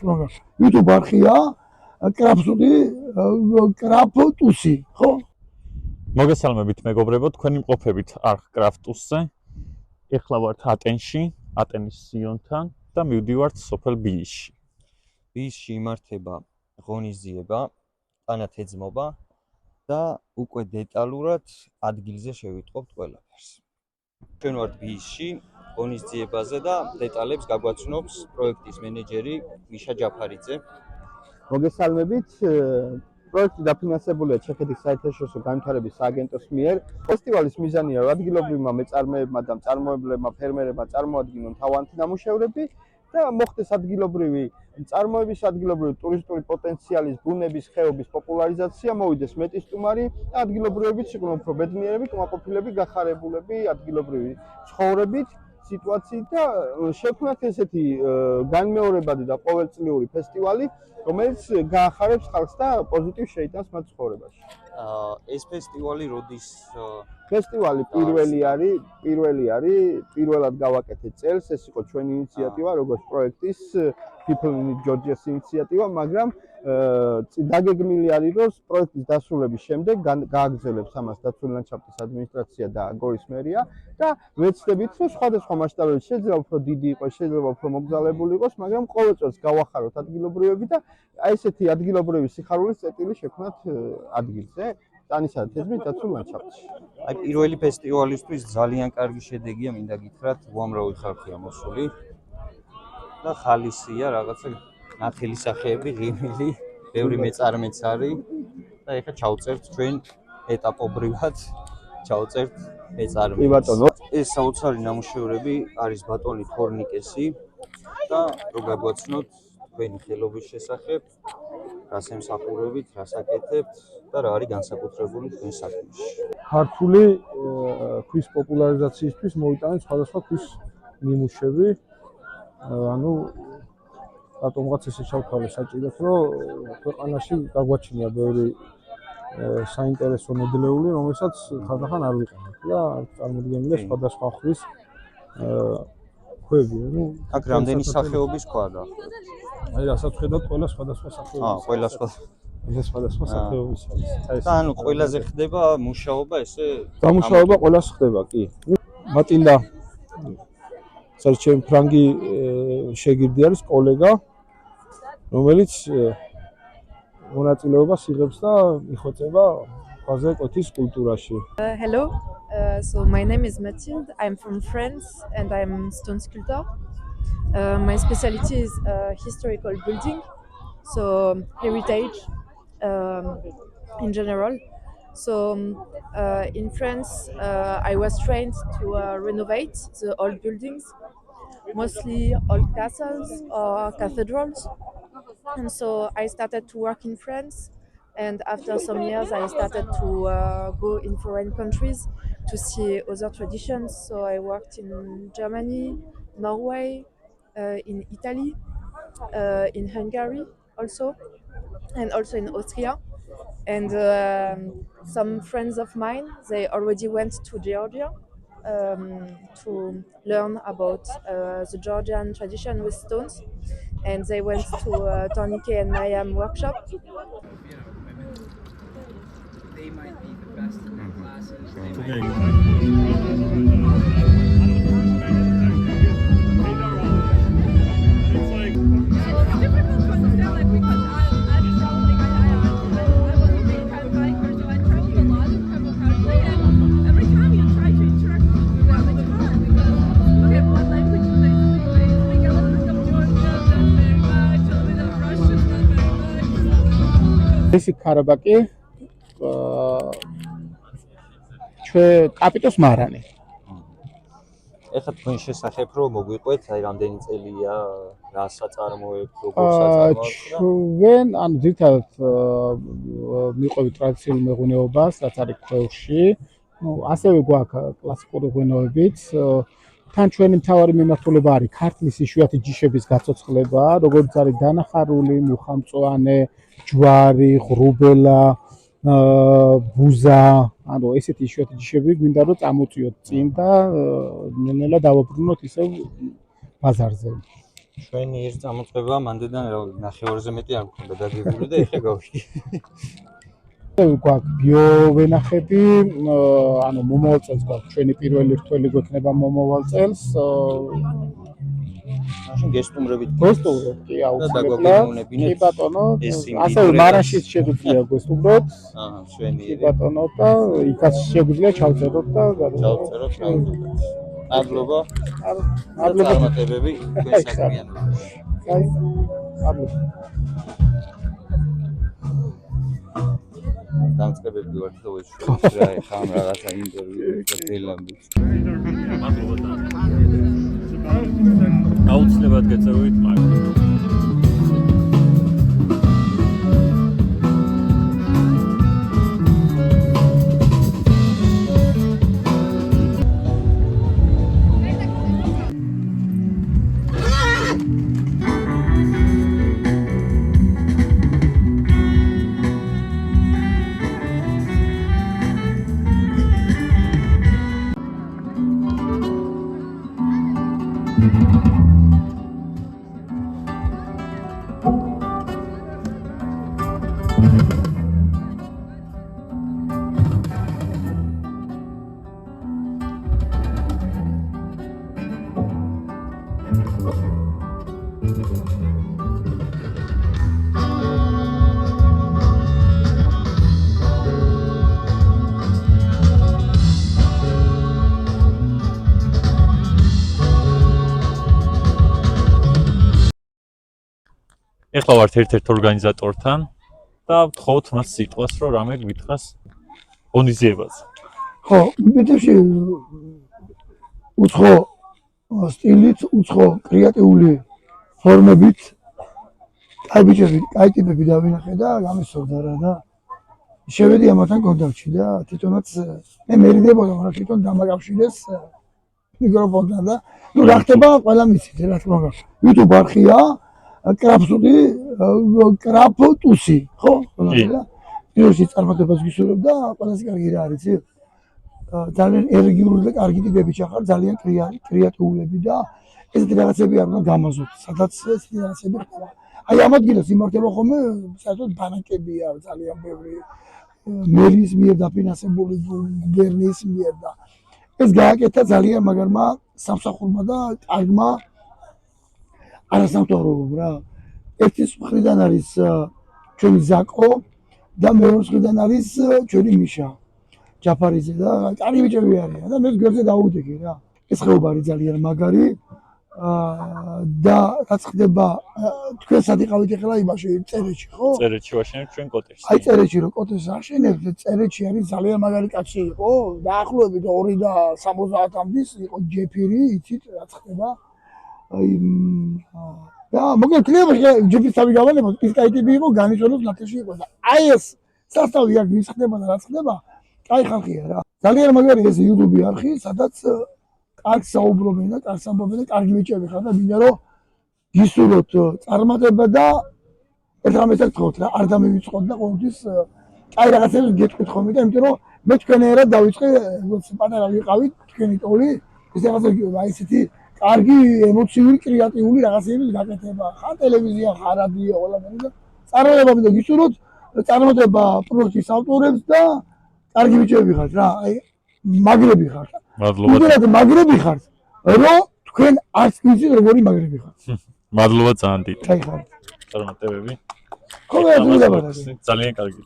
YouTube არხია კრაფტუსი, ხო? მოგესალმებით მეგობრებო, თქვენი მყოფებით არხ კრაფტუსზე. ეხლა ვართ ატენში, ატენის სიონთან და მივდივართ სოფელ ბიისში. ბიისში იმართება ღონისძიება, ტანათეძმობა და უკვე დეტალურად ადგილზე შევიტყობთ ყველაფერს. ჩვენ ვართ ბიისში ღონისძიებაზე და დეტალებს გაგვაცნობს პროექტის მენეჯერი მიშა ჯაფარიძე. მოგესალმებით, პროექტი დაფინანსებულია ჩეხეთის საერთაშორისო განვითარების სააგენტოს მიერ. ფესტივალის მიზანია ადგილობრივმა მეწარმეებმა და მწარმოებლებმა ფერმერებმა წარმოადგინონ თავიანთი ნამუშევრები და მოხდეს ადგილობრივი წარმოების, ადგილობრივი ტურისტული პოტენციალის, ბუნების, ხეობის პოპულარიზაცია, მოვიდეს მეტი სტუმარი და ადგილობრივებიც იყვნენ უფრო ბედნიერები, კმაყოფილები, გახარებულები ადგილობრივი ცხოვრებით, სიტუაციით და შექმნათ ესეთი განმეორებადი და ყოველწლიური ფესტივალი, რომელიც გაახარებს ხალხს და პოზიტივს შეიტანს მათ ცხოვრებაში. ეს ფესტივალი როდის ფესტივალი პირველად გავაკეთეთ წელს, ეს იყო ჩვენი ინიციატივა, როგორც პროექტის People in Georgia's ინიციატივა, მაგრამ დაგეგმილი არის, რომ პროექტის დასრულების შემდეგ გააგრძელებს ამას დაცული ლანდშაფტის ადმინისტრაცია და გორის მერია და ვეცდებით, რომ სხვადასხვა მასშტაბებით შეიძლება უფრო დიდი იყოს, შეიძლება უფრო მოგზაურებული იყოს, მაგრამ ყოველ წელს გავახაროთ ადგილობრივები და აი ესეთი ადგილობრივი სიხარულის წერტილი შექმნათ ადგილზე. ტანისა და თეძმის დაცულ ლანდშაფტში. აი პირველი ფესტივალისთვის ძალიან კარგი შედეგია, მინდა გითხრათ, უამრავი ხალხია მოსული და ხალისია, რაღაცა ნახელი სახეები, ღიმილი, ბევრი მეწარმეც არის და ეხლა ჩავწერთ ჩვენ ეტაპობრივად, ჩავწერთ მეწარმეებს. კი ბატონო, ეს საოცარი ნამუშევრები არის ბატონი თორნიკესი და რო გაგვაცნოთ თქვენი ხელობის შესახებ, რას ემსახურებით, რას აკეთებთ და რა არის განსაკუთრებული თქვენ საქმეში. ქართული ქვის პოპულარიზაციისთვის მოიტანეთ სხვადასხვა ქვის ნიმუშები. ანუ რატომღაც ესე ჩავთვალე საჭიროდ, რომ ქვეყანაში გაგვაჩნია ბევრი საინტერესო ნედლეული, რომელსაც ხანდახან არ ვიყენებთ და წარმოდგენილია სხვადასხვა ხვის ქვები. ანუ აქ რამდენი სახეობის ქვა და აი რასაც ხედავთ, ყველა სხვადასხვა სახეობის. ყველა სხვადასხვა სახეობის არის. და ანუ ყველაზე ხდება მუშაობა ესე დამუშავება ყველას ხდება, კი. მატილდა საერთოდ ფრანგი შეგირდი არის კოლეგა, რომელიც მონაწილეობას იღებს და იხოცება ქვაზე კვეთის კულტურაში. Hello, so my name is Mathilde. I'm from France and I'm stone sculptor. My specialty is historical building, so heritage in general. So in France, I was trained to renovate the old buildings, mostly old castles or cathedrals. And so I started to work in France, and after some years I started to go in foreign countries to see other traditions. So I worked in Germany, Norway, in Italy, in Hungary also, and also in Austria. And some friends of mine, they already went to Georgia to learn about the Georgian tradition with stones, and they went to Tornike and Mariam workshop. They might be the best in their classes. ესი ქარაბაკი ჩვენ კაპიტოს მარანი. ეხლა თქვენ შესახებ რომ მოგვიყვეთ, აი რამდენი წელია, რა საწარმოებთ, როგორ საწარმოებთ? ჩვენ ანუ ძირითადად მიყვებით ტრადიციული მეღვინეობას, რაც არის ქვევრში. ნუ ასევე გვაქვს კლასიკური ღვინოებიც. თან ჩვენი მთავარი მიმართულება არის ქართლის იშვიათი ჯიშების გაცოცხლება, როგორც არის დანახარული, მუხამწვანე, ჯვარი, ღრუბელა, ბუზა, ანუ ესეთი იშვიათი ჯიშები გვინდა რომ წამოწიოთ წინ და ნელა დავაბრუნოთ ისევ ბაზარზე. ჩვენი ერთ წამოწყება მანდედან ნახევარზე მეტი არ მქონდა დაგებული და ეხლა გავხდი. გვაქვს ბიოვენახები, ანუ მომავალ წელს გვაქვს ჩვენი პირველი რთველი გვექნება момავალ წელს. მაშინ გესტუმრებით გესტუმრობთ, კი, აუცილებლად. კი ბატონო, ასევე ისინი მარანშიც შეგვიძლია გესტუმროთ. აჰა, შვენი კი ბატონო და იქაც შეგვიძლია ჩავწეროთ და ჩავწეროთ ნამდვილად. მადლობა. მადლობა. წარმატებები თქვენ საქმიანობაში. კაი. მადლობა. დამწყებები ვართ და ვეშურეთ რა ეხა ამ რაღაცა ინტერვიუ გელამდე. აუცილებლად გეწევით მაგრამ ეხლა ვართ ერთ-ერთ ორგანიზატორთან და ვთხოვთ მას სიტყვას, რომ რამე გვითხრას ღონისძიებაზე. ხო, იმედებში უცხო სტილით, უცხო კრეატიული ფორმებით კაი ბიჭები, კაი ტიპები დავინახე და გამისურდა რა და შევედი ამათთან კონტაქტში და თვითონაც მე მერიდებოდა, მაგრამ თვითონ დამაკავშირეს მიკროფონთან და ნუ რა ხდება, ყველა მიცით რა თქმა უნდა. YouTube არხია კრაფტუსი, კრაფტუსი, ხო? პირველში წარმატებას გისურვებ და ყველაზე კარგი რა არის, იცი? ძალიან ენერგიული და კარგი ტიპები ჩახარ, ძალიან კრეატიულები და ესეთი რაღაცები არ უნდა გამაზოთ, სადაც ესეთი რაღაცები ხდება. აი ამ ადგილას იმართება ხოლმე საერთოდ ბანაკებია ძალიან ბევრი მერის მიერ დაფინანსებული გუბერნიის მიერ და ეს გააკეთა ძალიან მაგარმა სამსახურმა და კარგმა არასამთავრობო რა. ერთის მხრიდან არის ჩვენი ზაკო და მეორე მხრიდან არის ჩვენი მიშა ჯაფარიძე და კარგი ბიჭები არიან და მე გვერდზე დავუდექი რა. ეს ხეობა არის ძალიან მაგარი და რაც ხდება თქვენ სად იყავით ახლა იმაში წერეთში ხო? წერეთში ვაშენებთ ჩვენ კოტეჯს. აი წერეთში რო კოტეჯს აშენებთ, წერეთში არის ძალიან მაგარი კაცი იყო, დაახლოებით 2.70-მდის იყო ჯეფირი, იცით რაც ხდება. აი და მოკლედ კლიენტი ჯეფის თავი გავალებოთ, ის კაი ტიპი იყო, განიცვალოს ნათეში იყო და აი ეს სასტავი აქ ვის ხდება და რაც ხდება, კაი ხალხია რა. ძალიან მაგარი ეს YouTube არხი, სადაც კარგ საუბრობენ და კარგ სამბობენ და კარგი ბიჭები ხარ და მინდა რომ გისურვოთ წარმატება და ერთ რამეს გთხოვთ რა, არ დამივიწყოთ და ყოველთვის კაი რაღაცებს გეტყვით ხოლმე და იმიტომ რომ მე თქვენერად დავიწყე, როგორც პატარა ვიყავით, თქვენი ტოლი, ეს რაღაცა აი ესეთი კარგი ემოციური, კრეატიული რაღაცების გაკეთება. ხარ ტელევიზია, ხარ რადიო, ყველაფერი და წარმატება მინდა გისურვოთ, წარმატება პროექტის ავტორებს და კარგი ბიჭები ხართ რა, აი მაგრები ხართ. მადლობა. უბრალოდ მაგრები ხართ, რომ თქვენ არც გიცით როგორი მაგრები ხართ. მადლობა ძალიან დიდ. კაი ხართ. წარმატებები. ხო, მე ვიღებად. ძალიან კარგი.